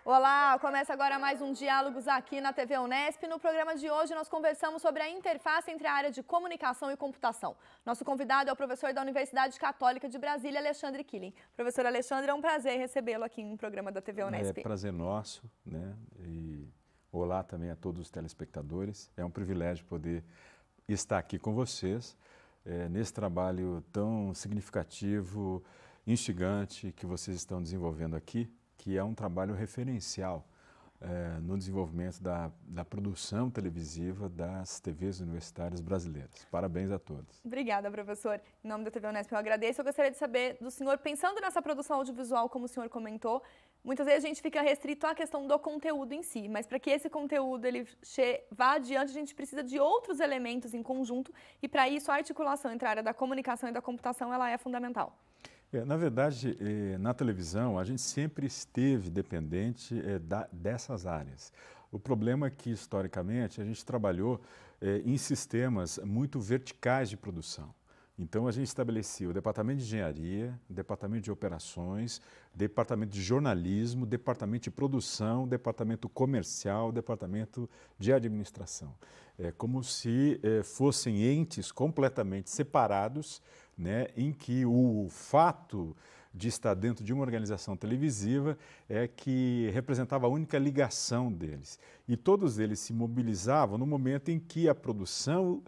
Olá, começa agora mais um Diálogos aqui na TV Unesp. No programa de hoje nós conversamos sobre a interface entre a área de comunicação e computação. Nosso convidado é o professor da Universidade Católica de Brasília, Alexandre Killing. Professor Alexandre, é um prazer recebê-lo aqui no programa da TV Unesp. É prazer nosso, né? E olá também a todos os telespectadores. É um privilégio poder estar aqui com vocês nesse trabalho tão significativo, instigante que vocês estão desenvolvendo aqui, que é um trabalho referencial no desenvolvimento da produção televisiva das TVs universitárias brasileiras. Parabéns a todos. Obrigada, professor. Em nome da TV Unesp eu agradeço. Eu gostaria de saber do senhor, pensando nessa produção audiovisual, como o senhor comentou, muitas vezes a gente fica restrito à questão do conteúdo em si, mas para que esse conteúdo ele vá adiante, a gente precisa de outros elementos em conjunto e, para isso, a articulação entre a área da comunicação e da computação ela é fundamental. Na verdade, na televisão, a gente sempre esteve dependente dessas áreas. O problema é que, historicamente, a gente trabalhou em sistemas muito verticais de produção. Então, a gente estabelecia o departamento de engenharia, departamento de operações, departamento de jornalismo, departamento de produção, departamento comercial, departamento de administração. É como se fossem entes completamente separados, né, em que o fato de estar dentro de uma organização televisiva é que representava a única ligação deles. E todos eles se mobilizavam no momento em que a produção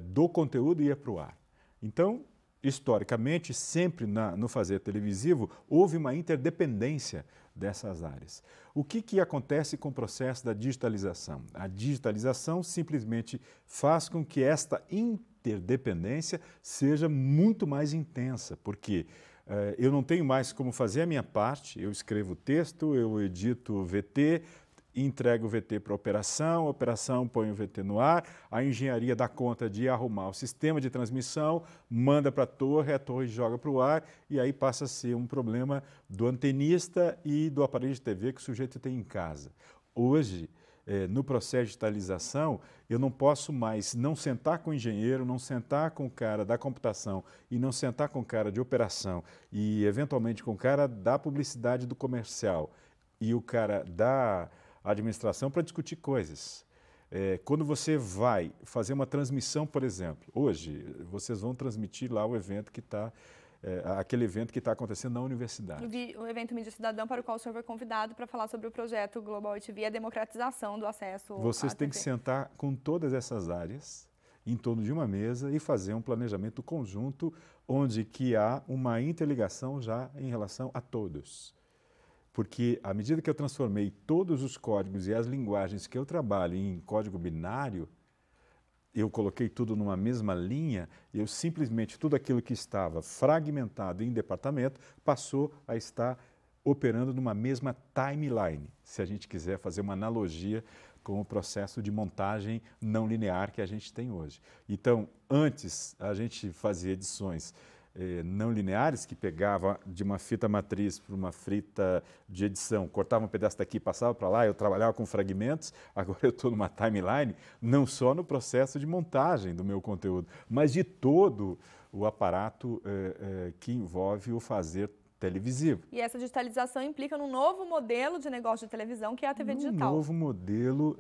do conteúdo ia para o ar. Então, historicamente, sempre no fazer televisivo, houve uma interdependência dessas áreas. O que acontece com o processo da digitalização? A digitalização simplesmente faz com que esta interdependência seja muito mais intensa, porque eu não tenho mais como fazer a minha parte, eu escrevo texto, eu edito VT, entrega o VT para a operação põe o VT no ar, a engenharia dá conta de arrumar o sistema de transmissão, manda para a torre joga para o ar e aí passa a ser um problema do antenista e do aparelho de TV que o sujeito tem em casa. Hoje, no processo de digitalização, eu não posso mais não sentar com o engenheiro, não sentar com o cara da computação e não sentar com o cara de operação e, eventualmente, com o cara da publicidade do comercial e o cara da administração para discutir coisas. Quando você vai fazer uma transmissão, por exemplo, hoje vocês vão transmitir lá o evento que está, aquele evento que está acontecendo na universidade. O evento Mídia Cidadã, para o qual o senhor foi convidado para falar sobre o projeto Global TV e a democratização do acesso à TV. Vocês têm que sentar com todas essas áreas em torno de uma mesa e fazer um planejamento conjunto onde que há uma interligação já em relação a todos. Porque à medida que eu transformei todos os códigos e as linguagens que eu trabalho em código binário, eu coloquei tudo numa mesma linha, eu simplesmente, tudo aquilo que estava fragmentado em departamento, passou a estar operando numa mesma timeline, se a gente quiser fazer uma analogia com o processo de montagem não linear que a gente tem hoje. Então, antes a gente fazia edições não lineares, que pegava de uma fita matriz para uma fita de edição, cortava um pedaço daqui, passava para lá, eu trabalhava com fragmentos, agora eu estou numa timeline, não só no processo de montagem do meu conteúdo, mas de todo o aparato que envolve o fazer televisivo. E essa digitalização implica num novo modelo de negócio de televisão, que é a TV digital. Um novo modelo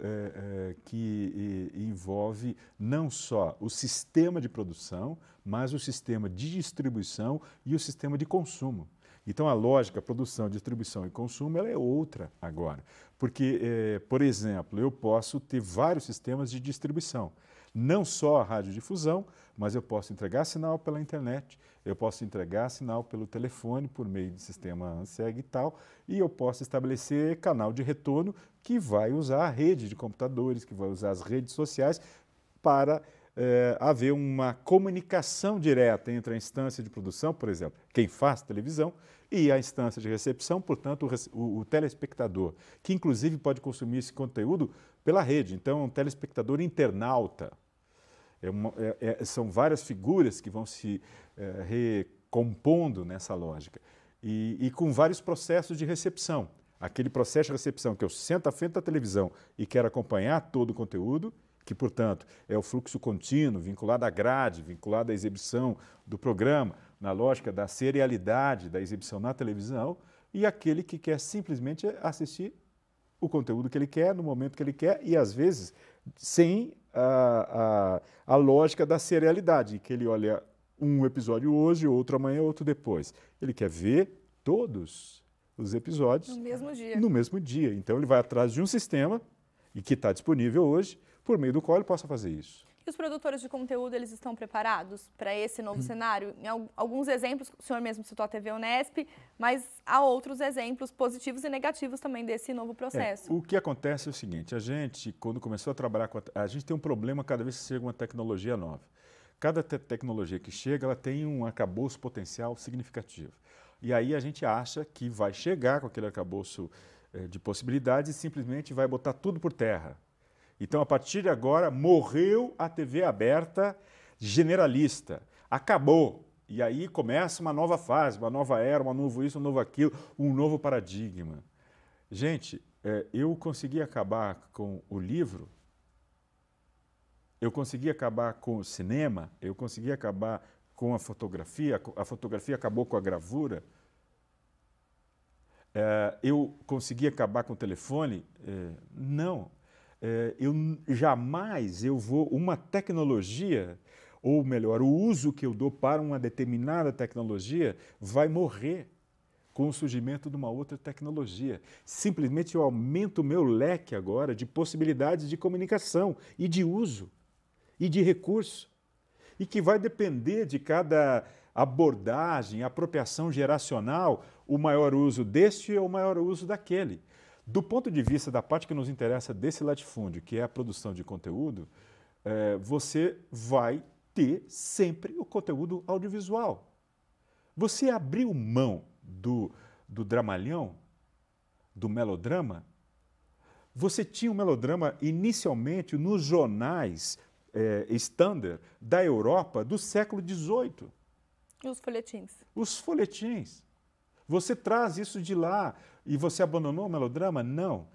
que envolve não só o sistema de produção, mas o sistema de distribuição e o sistema de consumo. Então, a lógica, produção, distribuição e consumo, ela é outra agora. Porque, por exemplo, eu posso ter vários sistemas de distribuição. Não só a radiodifusão, mas eu posso entregar sinal pela internet, eu posso entregar sinal pelo telefone, por meio do sistema ANSEG e tal, e eu posso estabelecer canal de retorno que vai usar a rede de computadores, que vai usar as redes sociais para haver uma comunicação direta entre a instância de produção, por exemplo, quem faz televisão, e a instância de recepção, portanto, o telespectador, que inclusive pode consumir esse conteúdo pela rede. Então, um telespectador internauta. São várias figuras que vão se recompondo nessa lógica. E com vários processos de recepção. Aquele processo de recepção que eu sento à frente da televisão e quero acompanhar todo o conteúdo, que, portanto, é o fluxo contínuo, vinculado à grade, vinculado à exibição do programa, na lógica da serialidade da exibição na televisão, e aquele que quer simplesmente assistir o conteúdo que ele quer, no momento que ele quer e, às vezes, sem a lógica da serialidade, que ele olha um episódio hoje, outro amanhã, outro depois. Ele quer ver todos os episódios no mesmo dia. No mesmo dia. Então, ele vai atrás de um sistema e que está disponível hoje, por meio do qual ele possa fazer isso. E os produtores de conteúdo, eles estão preparados para esse novo cenário? Em alguns exemplos, o senhor mesmo citou a TV Unesp, mas há outros exemplos positivos e negativos também desse novo processo. O que acontece é o seguinte, a gente, quando começou a trabalhar com a gente tem um problema cada vez que chega uma tecnologia nova. Cada tecnologia que chega, ela tem um arcabouço potencial significativo. E aí a gente acha que vai chegar com aquele arcabouço de possibilidades e simplesmente vai botar tudo por terra. Então, a partir de agora, morreu a TV aberta generalista. Acabou. E aí começa uma nova fase, uma nova era, um novo isso, um novo aquilo, um novo paradigma. Gente, eu consegui acabar com o livro, eu consegui acabar com o cinema, eu consegui acabar com a fotografia acabou com a gravura, eu consegui acabar com o telefone? Não. Uma tecnologia, ou melhor, o uso que eu dou para uma determinada tecnologia vai morrer com o surgimento de uma outra tecnologia. Simplesmente eu aumento o meu leque agora de possibilidades de comunicação e de uso e de recurso, e que vai depender de cada abordagem, apropriação geracional, o maior uso deste ou o maior uso daquele. Do ponto de vista da parte que nos interessa desse latifúndio, que é a produção de conteúdo, você vai ter sempre o conteúdo audiovisual. Você abriu mão do dramalhão, do melodrama. Você tinha o melodrama inicialmente nos jornais standard da Europa do século XVIII. E os folhetins? Os folhetins. Você traz isso de lá e você abandonou o melodrama? Não.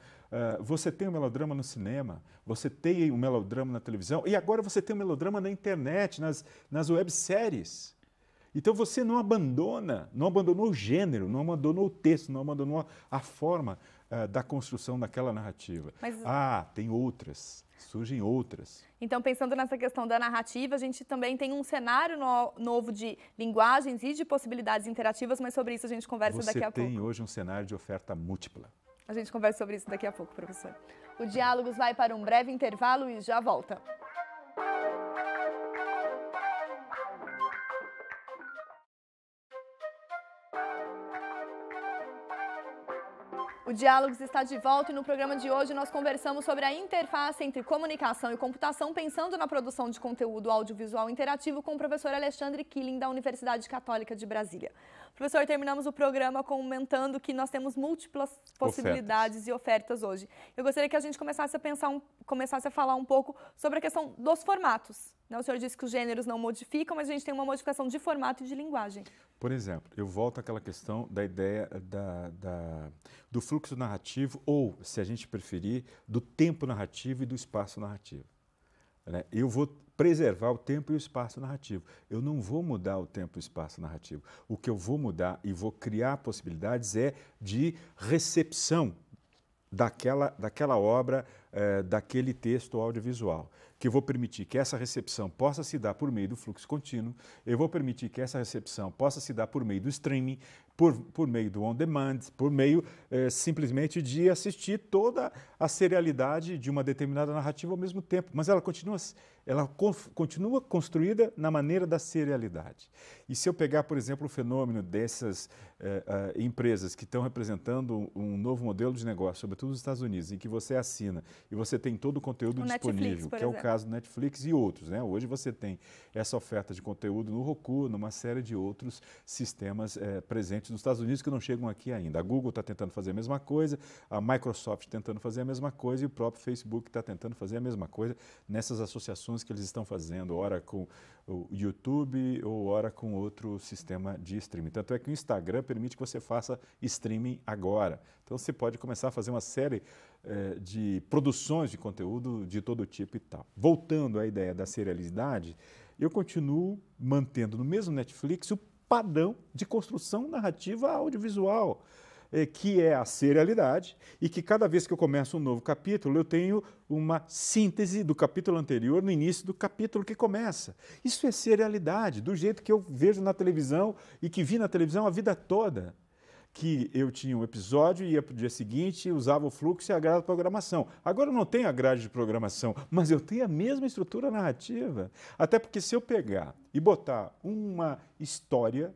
Você tem o melodrama no cinema, você tem o melodrama na televisão e agora você tem o melodrama na internet, nas webséries. Então você não abandonou o gênero, não abandonou o texto, não abandonou a forma da construção daquela narrativa. Mas... tem outras, surgem outras. Então, pensando nessa questão da narrativa, a gente também tem um cenário novo de linguagens e de possibilidades interativas, mas sobre isso a gente conversa daqui a pouco. Você tem hoje um cenário de oferta múltipla. A gente conversa sobre isso daqui a pouco, professor. O Diálogos vai para um breve intervalo e já volta. O Diálogos está de volta e no programa de hoje nós conversamos sobre a interface entre comunicação e computação, pensando na produção de conteúdo audiovisual interativo com o professor Alexandre Killing, da Universidade Católica de Brasília. Professor, terminamos o programa comentando que nós temos múltiplas possibilidades e ofertas hoje. Eu gostaria que a gente começasse a falar um pouco sobre a questão dos formatos. O senhor disse que os gêneros não modificam, mas a gente tem uma modificação de formato e de linguagem. Por exemplo, eu volto àquela questão da ideia do fluxo narrativo, ou, se a gente preferir, do tempo narrativo e do espaço narrativo. Eu vou preservar o tempo e o espaço narrativo. Eu não vou mudar o tempo e o espaço narrativo. O que eu vou mudar e vou criar possibilidades é de recepção daquela obra, daquele texto audiovisual, que eu vou permitir que essa recepção possa se dar por meio do fluxo contínuo, eu vou permitir que essa recepção possa se dar por meio do streaming, por meio do on-demand, por meio simplesmente de assistir toda a serialidade de uma determinada narrativa ao mesmo tempo, mas ela continua construída na maneira da serialidade. E se eu pegar, por exemplo, o fenômeno dessas empresas que estão representando um novo modelo de negócio, sobretudo nos Estados Unidos, em que você assina e você tem todo o conteúdo disponível, que é o caso do Netflix e outros. Hoje você tem essa oferta de conteúdo no Roku, numa série de outros sistemas presentes nos Estados Unidos que não chegam aqui ainda. A Google está tentando fazer a mesma coisa, a Microsoft tentando fazer a mesma coisa e o próprio Facebook está tentando fazer a mesma coisa nessas associações que eles estão fazendo, ora com o YouTube ou ora com outro sistema de streaming. Tanto é que o Instagram permite que você faça streaming agora. Então você pode começar a fazer uma série de produções de conteúdo de todo tipo e tal. Voltando à ideia da serialidade, eu continuo mantendo no mesmo Netflix o padrão de construção narrativa audiovisual. que é a serialidade, e que cada vez que eu começo um novo capítulo, eu tenho uma síntese do capítulo anterior no início do capítulo que começa. Isso é serialidade, do jeito que eu vejo na televisão e que vi na televisão a vida toda. Que eu tinha um episódio, ia para o dia seguinte, usava o fluxo e a grade de programação. Agora eu não tenho a grade de programação, mas eu tenho a mesma estrutura narrativa. Até porque se eu pegar e botar uma história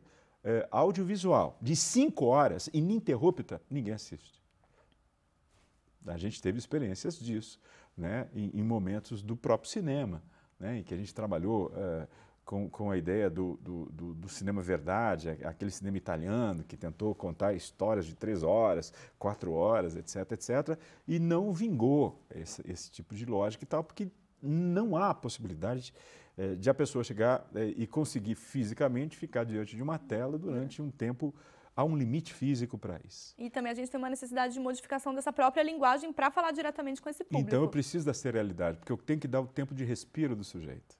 audiovisual de 5 horas, ininterrupta, ninguém assiste. A gente teve experiências disso, né, em momentos do próprio cinema, né, em que a gente trabalhou com a ideia do cinema verdade, aquele cinema italiano que tentou contar histórias de 3 horas, 4 horas, etc., etc., e não vingou esse tipo de lógica e tal, porque não há possibilidade de a pessoa chegar e conseguir fisicamente ficar diante de uma tela durante um tempo. Há um limite físico para isso. E também a gente tem uma necessidade de modificação dessa própria linguagem para falar diretamente com esse público. Então eu preciso da serialidade, porque eu tenho que dar o tempo de respiro do sujeito.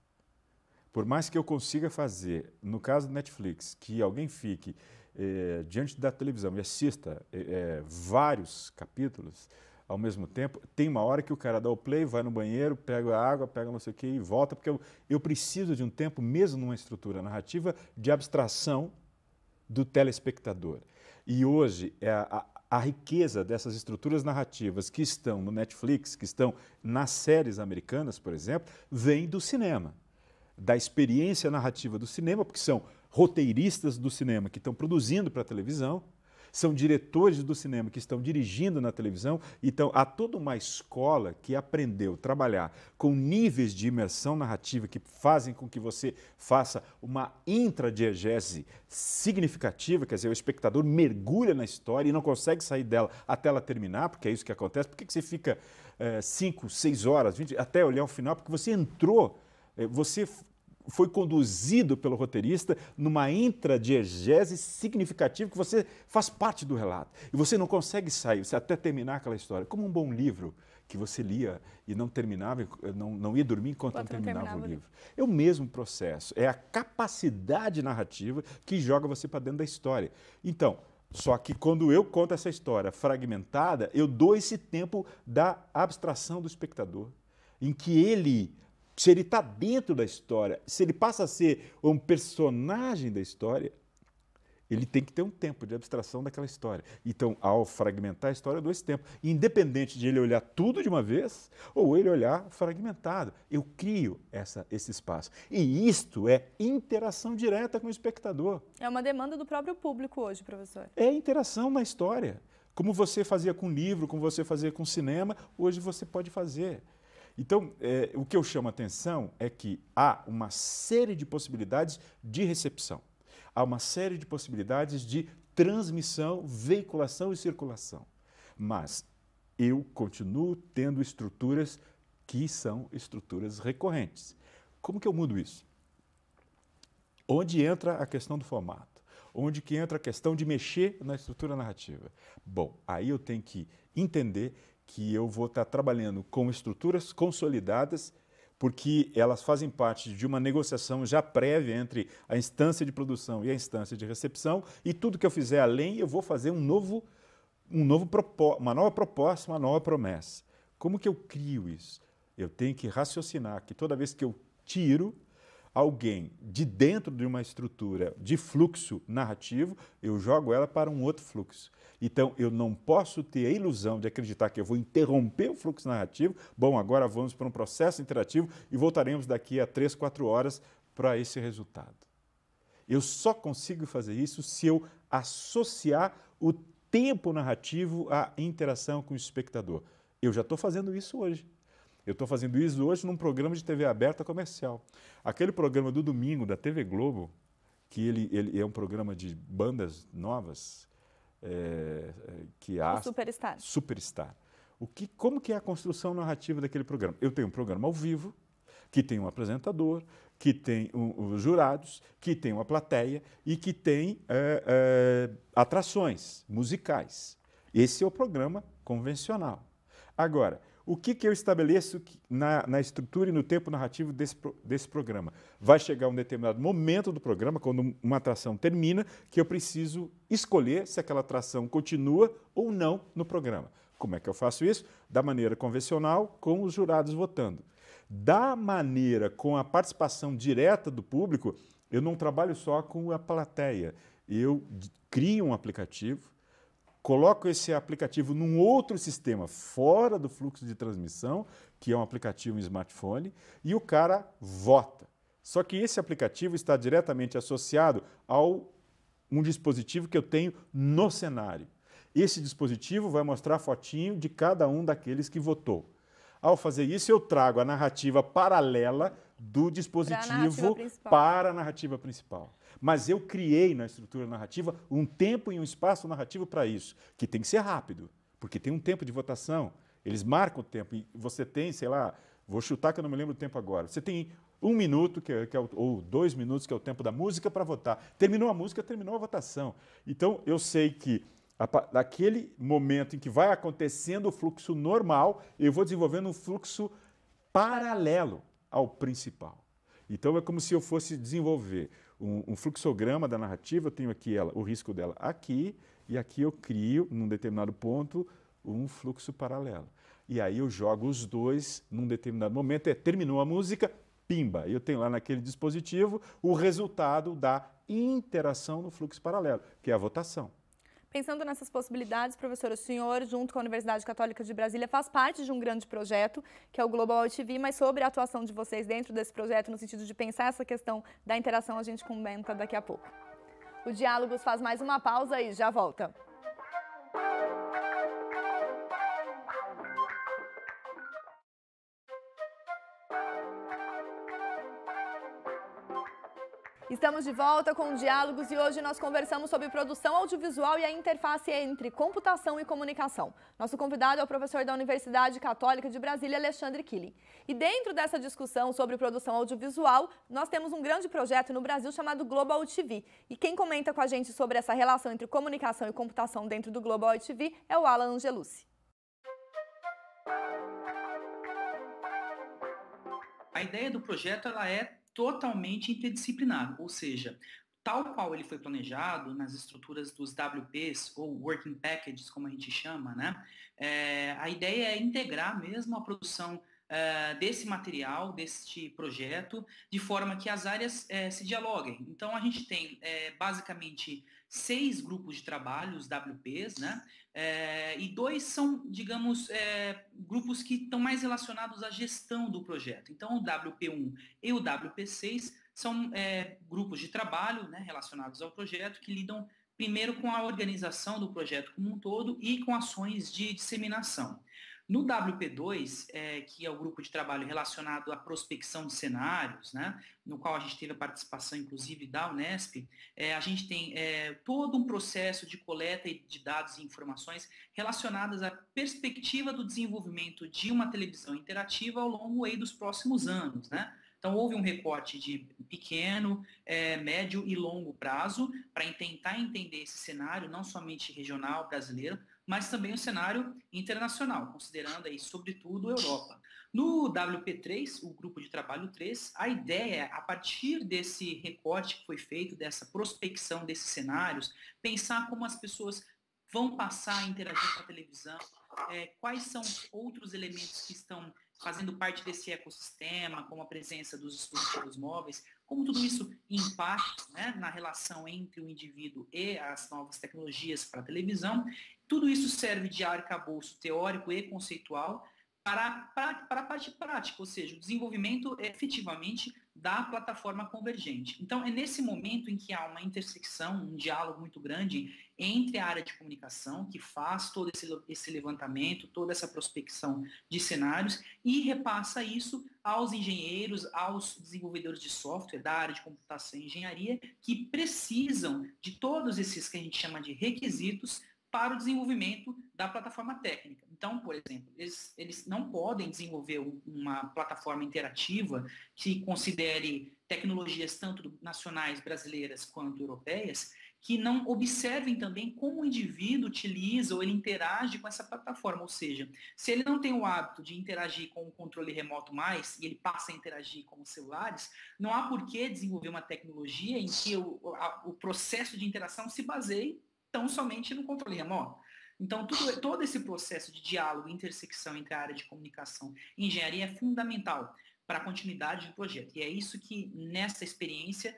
Por mais que eu consiga fazer, no caso do Netflix, que alguém fique diante da televisão e assista vários capítulos ao mesmo tempo, tem uma hora que o cara dá o play, vai no banheiro, pega a água, pega não sei o que e volta, porque eu preciso de um tempo, mesmo numa estrutura narrativa, de abstração do telespectador. E hoje a riqueza dessas estruturas narrativas que estão no Netflix, que estão nas séries americanas, por exemplo, vem do cinema, da experiência narrativa do cinema, porque são roteiristas do cinema que estão produzindo para a televisão, são diretores do cinema que estão dirigindo na televisão. Então, há toda uma escola que aprendeu a trabalhar com níveis de imersão narrativa que fazem com que você faça uma intradiegese significativa, quer dizer, o espectador mergulha na história e não consegue sair dela até ela terminar, porque é isso que acontece. Por que você fica 5, 6 horas, 20, até olhar o final? Porque você entrou, você foi conduzido pelo roteirista numa intradiegese significativa que você faz parte do relato. E você não consegue sair, você até terminar aquela história. Como um bom livro que você lia e não terminava, não ia dormir enquanto não terminava o livro. É o mesmo processo, é a capacidade narrativa que joga você para dentro da história. Então, só que quando eu conto essa história fragmentada, eu dou esse tempo da abstração do espectador, em que ele... Se ele está dentro da história, se ele passa a ser um personagem da história, ele tem que ter um tempo de abstração daquela história. Então, ao fragmentar a história, eu dou esse tempo. Independente de ele olhar tudo de uma vez ou ele olhar fragmentado. Eu crio esse espaço. E isto é interação direta com o espectador. É uma demanda do próprio público hoje, professor. É interação na história. Como você fazia com livro, como você fazia com cinema, hoje você pode fazer. Então, o que eu chamo a atenção é que há uma série de possibilidades de recepção, há uma série de possibilidades de transmissão, veiculação e circulação. Mas eu continuo tendo estruturas que são estruturas recorrentes. Como que eu mudo isso? Onde entra a questão do formato? Onde que entra a questão de mexer na estrutura narrativa? Bom, aí eu tenho que entender que eu vou estar trabalhando com estruturas consolidadas, porque elas fazem parte de uma negociação já prévia entre a instância de produção e a instância de recepção, e tudo que eu fizer além, eu vou fazer uma nova proposta, uma nova promessa. Como que eu crio isso? Eu tenho que raciocinar que toda vez que eu tiro alguém de dentro de uma estrutura de fluxo narrativo, eu jogo ela para um outro fluxo. Então, eu não posso ter a ilusão de acreditar que eu vou interromper o fluxo narrativo. Bom, agora vamos para um processo interativo e voltaremos daqui a 3, 4 horas para esse resultado. Eu só consigo fazer isso se eu associar o tempo narrativo à interação com o espectador. Eu já estou fazendo isso hoje. Eu estou fazendo isso hoje num programa de TV aberta comercial. Aquele programa do domingo da TV Globo, que ele é um programa de bandas novas, que há... O Superstar. Superstar. Como que é a construção narrativa daquele programa? Eu tenho um programa ao vivo, que tem um apresentador, que tem os jurados, que tem uma plateia e que tem atrações musicais. Esse é o programa convencional. Agora, o que eu estabeleço na estrutura e no tempo narrativo desse programa? Vai chegar um determinado momento do programa, quando uma atração termina, que eu preciso escolher se aquela atração continua ou não no programa. Como é que eu faço isso? Da maneira convencional, com os jurados votando. Da maneira com a participação direta do público, eu não trabalho só com a plateia. Eu crio um aplicativo, coloco esse aplicativo num outro sistema fora do fluxo de transmissão, que é um aplicativo em smartphone, e o cara vota. Só que esse aplicativo está diretamente associado a um dispositivo que eu tenho no cenário. Esse dispositivo vai mostrar a fotinho de cada um daqueles que votou. Ao fazer isso, eu trago a narrativa paralela do dispositivo para a narrativa principal. Mas eu criei na estrutura narrativa um tempo e um espaço narrativo para isso, que tem que ser rápido, porque tem um tempo de votação. Eles marcam o tempo e você tem, sei lá, vou chutar que eu não me lembro do tempo agora. Você tem 1 minuto, ou 2 minutos, que é o tempo da música para votar. Terminou a música, terminou a votação. Então, eu sei que daquele momento em que vai acontecendo o fluxo normal, eu vou desenvolvendo um fluxo paralelo ao principal. Então, é como se eu fosse desenvolver um fluxograma da narrativa. Eu tenho aqui o risco dela aqui, e aqui eu crio, num determinado ponto, um fluxo paralelo. E aí eu jogo os dois num determinado momento, terminou a música, pimba! Eu tenho lá naquele dispositivo o resultado da interação no fluxo paralelo, que é a votação. Pensando nessas possibilidades, professor, o senhor, junto com a Universidade Católica de Brasília, faz parte de um grande projeto, que é o Global TV, mas sobre a atuação de vocês dentro desse projeto, no sentido de pensar essa questão da interação, a gente comenta daqui a pouco. O Diálogos faz mais uma pausa e já volta. Estamos de volta com o Diálogos e hoje nós conversamos sobre produção audiovisual e a interface entre computação e comunicação. Nosso convidado é o professor da Universidade Católica de Brasília, Alexandre Killing. E dentro dessa discussão sobre produção audiovisual, nós temos um grande projeto no Brasil chamado Global TV. E quem comenta com a gente sobre essa relação entre comunicação e computação dentro do Global TV é o Alan Angelucci. A ideia do projeto ela é totalmente interdisciplinar, ou seja, tal qual ele foi planejado nas estruturas dos WPs, ou Working Packages, como a gente chama, né? A ideia é integrar mesmo a produção desse material, deste projeto, de forma que as áreas se dialoguem. Então, a gente tem basicamente 6 grupos de trabalho, os WPs, né? E 2 são, digamos, grupos que estão mais relacionados à gestão do projeto. Então, o WP1 e o WP6 são grupos de trabalho, né, relacionados ao projeto, que lidam primeiro com a organização do projeto como um todo e com ações de disseminação. No WP2, que é o grupo de trabalho relacionado à prospecção de cenários, né, no qual a gente teve a participação, inclusive, da Unesp, a gente tem todo um processo de coleta de dados e informações relacionadas à perspectiva do desenvolvimento de uma televisão interativa ao longo aí dos próximos anos, né? Então, houve um recorte de pequeno, médio e longo prazo para tentar entender esse cenário, não somente regional, brasileiro, mas também o cenário internacional, considerando aí, sobretudo, a Europa. No WP3, o grupo de trabalho 3, a ideia é, a partir desse recorte que foi feito, dessa prospecção desses cenários, pensar como as pessoas vão passar a interagir com a televisão, quais são os outros elementos que estão fazendo parte desse ecossistema, como a presença dos dispositivos móveis, como tudo isso impacta, né, na relação entre o indivíduo e as novas tecnologias para a televisão. Tudo isso serve de arcabouço teórico e conceitual para a parte prática, ou seja, o desenvolvimento efetivamente da plataforma convergente. Então, é nesse momento em que há uma intersecção, um diálogo muito grande entre a área de comunicação, que faz todo esse levantamento, toda essa prospecção de cenários, e repassa isso aos engenheiros, aos desenvolvedores de software da área de computação e engenharia, que precisam de todos esses que a gente chama de requisitos para o desenvolvimento da plataforma técnica. Então, por exemplo, eles não podem desenvolver uma plataforma interativa que considere tecnologias tanto nacionais, brasileiras, quanto europeias, que não observem também como o indivíduo utiliza ou ele interage com essa plataforma. Ou seja, se ele não tem o hábito de interagir com o controle remoto mais, e ele passa a interagir com os celulares, não há por que desenvolver uma tecnologia em que o processo de interação se baseie tão somente no controle remoto. Então, todo esse processo de diálogo, intersecção entre a área de comunicação e engenharia é fundamental para a continuidade do projeto. E é isso que, nessa experiência,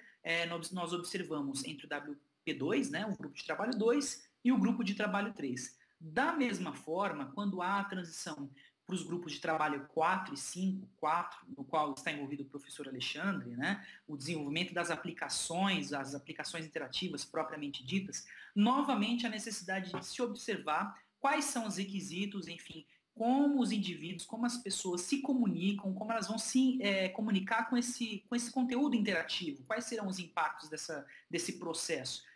nós observamos entre o WP2, né, o grupo de trabalho 2, e o grupo de trabalho 3. Da mesma forma, quando há a transição para os grupos de trabalho 4 e 5, 4, no qual está envolvido o professor Alexandre, né, o desenvolvimento das aplicações, as aplicações interativas propriamente ditas, novamente a necessidade de se observar quais são os requisitos, enfim, como os indivíduos, como as pessoas se comunicam, como elas vão se comunicar com esse conteúdo interativo, quais serão os impactos desse processo.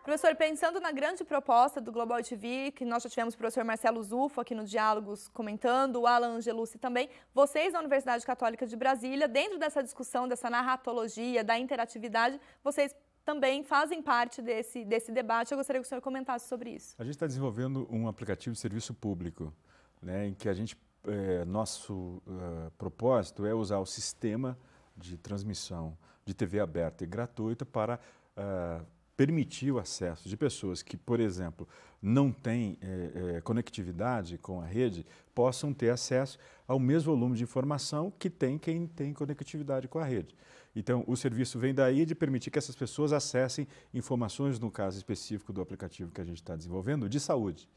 Professor, pensando na grande proposta do Global TV, que nós já tivemos o professor Marcelo Zufo aqui no Diálogos comentando, o Alan Angelucci também, vocês da Universidade Católica de Brasília, dentro dessa discussão, dessa narratologia, da interatividade, vocês também fazem parte desse debate. Eu gostaria que o senhor comentasse sobre isso. A gente está desenvolvendo um aplicativo de serviço público, né, em que nosso propósito é usar o sistema de transmissão de TV aberta e gratuita para permitir o acesso de pessoas que, por exemplo, não têm conectividade com a rede, possam ter acesso ao mesmo volume de informação que tem quem tem conectividade com a rede. Então, o serviço vem daí de permitir que essas pessoas acessem informações, no caso específico do aplicativo que a gente está desenvolvendo, de saúde.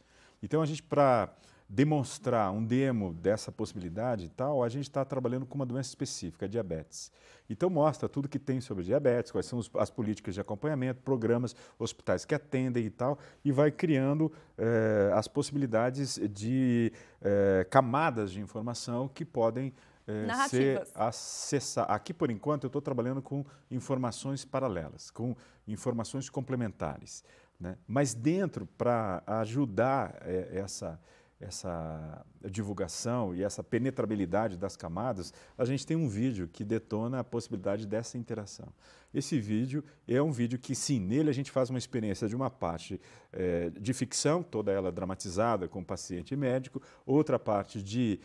Então, para demonstrar um demo dessa possibilidade e tal, a gente está trabalhando com uma doença específica, a diabetes. Então mostra tudo que tem sobre diabetes, quais são as políticas de acompanhamento, programas, hospitais que atendem e tal, e vai criando as possibilidades de camadas de informação que podem ser acessadas. Aqui, por enquanto, eu estou trabalhando com informações paralelas, com informações complementares, né? Mas dentro, para ajudar essa divulgação e essa penetrabilidade das camadas, a gente tem um vídeo que detona a possibilidade dessa interação. Esse vídeo é um vídeo que, sim, nele a gente faz uma experiência de uma parte de ficção, toda ela dramatizada com paciente e médico, outra parte de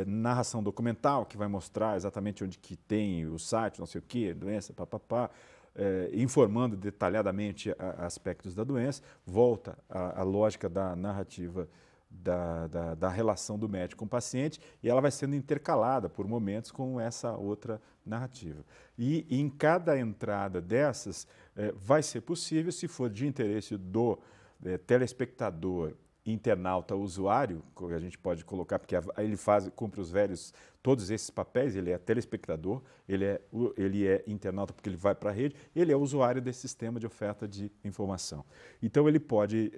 narração documental, que vai mostrar exatamente onde que tem o site, não sei o quê, doença, papapá, informando detalhadamente aspectos da doença, volta à lógica da narrativa da relação do médico com o paciente, e ela vai sendo intercalada por momentos com essa outra narrativa. E em cada entrada dessas vai ser possível, se for de interesse do telespectador, internauta, usuário, que a gente pode colocar, porque ele cumpre todos esses papéis, ele é telespectador, ele é internauta porque ele vai para a rede, ele é usuário desse sistema de oferta de informação. Então ele pode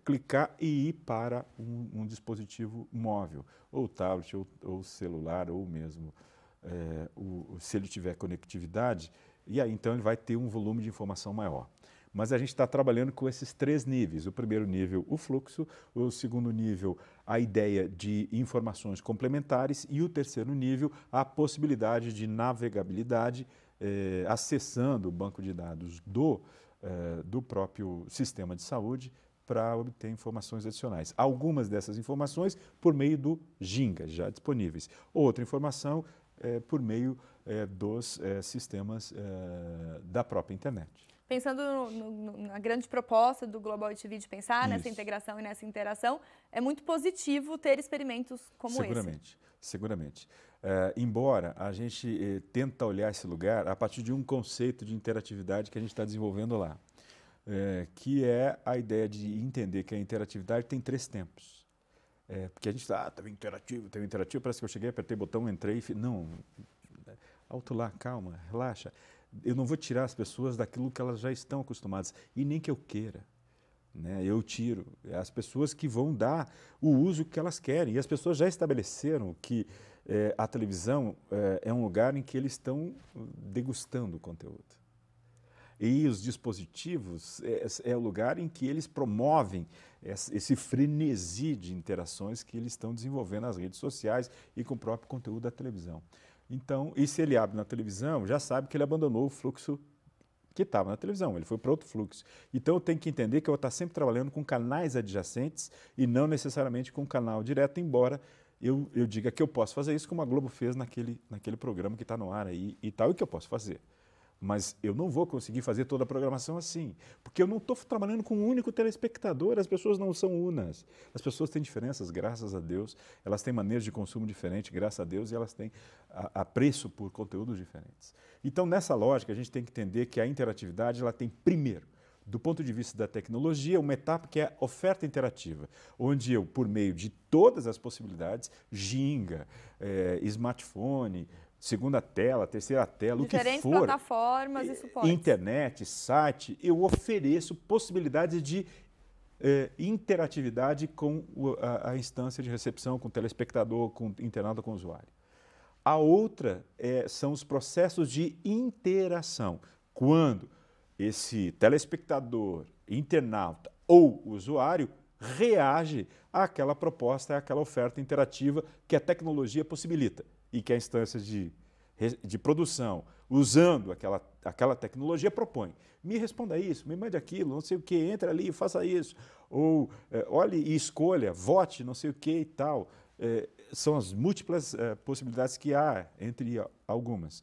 clicar e ir para um dispositivo móvel, ou tablet, ou celular, ou mesmo se ele tiver conectividade, e aí então ele vai ter um volume de informação maior. Mas a gente está trabalhando com esses 3 níveis. O primeiro nível, o fluxo. O segundo nível, a ideia de informações complementares. E o terceiro nível, a possibilidade de navegabilidade, acessando o banco de dados do próprio sistema de saúde para obter informações adicionais. Algumas dessas informações por meio do Ginga, já disponíveis. Outra informação por meio dos sistemas da própria internet. Pensando na grande proposta do Global TV de pensar nessa integração e nessa interação, é muito positivo ter experimentos como esse. Seguramente. Embora a gente tenta olhar esse lugar a partir de um conceito de interatividade que a gente está desenvolvendo lá, que é a ideia de entender que a interatividade tem 3 tempos. Porque a gente está, teve interativo, parece que eu cheguei, apertei o botão, entrei e... Não, alto lá, calma, relaxa. Eu não vou tirar as pessoas daquilo que elas já estão acostumadas, e nem que eu queira, né? Eu tiro as pessoas que vão dar o uso que elas querem. E as pessoas já estabeleceram que a televisão é um lugar em que eles estão degustando o conteúdo. E os dispositivos é o lugar em que eles promovem esse frenesi de interações que eles estão desenvolvendo nas redes sociais e com o próprio conteúdo da televisão. Então, e se ele abre na televisão, já sabe que ele abandonou o fluxo que estava na televisão, ele foi para outro fluxo. Então eu tenho que entender que eu vou estar sempre trabalhando com canais adjacentes e não necessariamente com um canal direto, embora eu diga que eu posso fazer isso como a Globo fez naquele programa que está no ar aí e tal, e que eu posso fazer. Mas eu não vou conseguir fazer toda a programação assim, porque eu não estou trabalhando com um único telespectador, as pessoas não são unas. As pessoas têm diferenças, graças a Deus, elas têm maneiras de consumo diferentes, graças a Deus, e elas têm apreço por conteúdos diferentes. Então, nessa lógica, a gente tem que entender que a interatividade ela tem, primeiro, do ponto de vista da tecnologia, uma etapa que é a oferta interativa, onde eu, por meio de todas as possibilidades, ginga, smartphone, segunda tela, terceira tela, o que for. Diferentes plataformas e suportes. Internet, site, eu ofereço possibilidades de interatividade com a instância de recepção, com o telespectador, com o internauta, com o usuário. A outra são os processos de interação. Quando esse telespectador, internauta ou usuário reage àquela proposta, àquela oferta interativa que a tecnologia possibilita e que a instância de produção, usando aquela tecnologia, propõe. Me responda isso, me mande aquilo, não sei o que, entra ali e faça isso. Ou olhe e escolha, vote, não sei o que e tal. São as múltiplas possibilidades que há, entre algumas.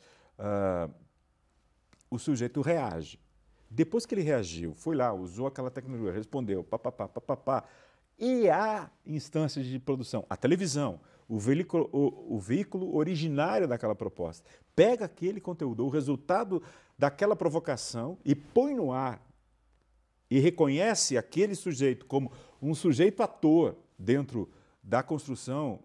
O sujeito reage. Depois que ele reagiu, foi lá, usou aquela tecnologia, respondeu, papapá, e a instância de produção, a televisão, o veículo originário daquela proposta, pega aquele conteúdo, o resultado daquela provocação e põe no ar e reconhece aquele sujeito como um sujeito ator dentro da construção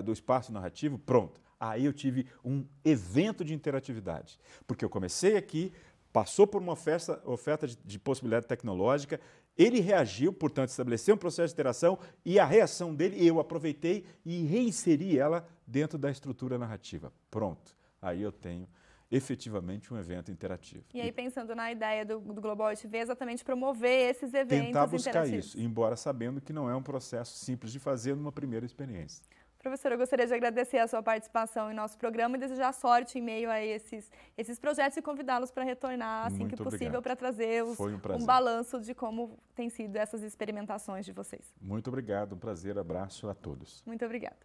do espaço narrativo, pronto. Aí eu tive um evento de interatividade, porque eu comecei aqui, passou por uma oferta de possibilidade tecnológica, ele reagiu, portanto, estabeleceu um processo de interação e a reação dele eu aproveitei e reinseri ela dentro da estrutura narrativa. Pronto. Aí eu tenho efetivamente um evento interativo. E aí, pensando na ideia do Global TV, exatamente promover esses eventos tentar buscar interativos. isso, embora sabendo que não é um processo simples de fazer numa primeira experiência. Professor, eu gostaria de agradecer a sua participação em nosso programa e desejar sorte em meio a esses projetos e convidá-los para retornar assim que possível para trazer um balanço de como tem sido essas experimentações de vocês. Muito obrigado, um prazer, abraço a todos. Muito obrigada.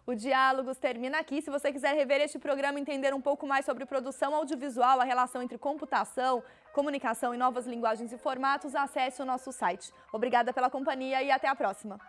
O Diálogos termina aqui. Se você quiser rever este programa e entender um pouco mais sobre produção audiovisual, a relação entre computação, comunicação e novas linguagens e formatos, acesse o nosso site. Obrigada pela companhia e até a próxima.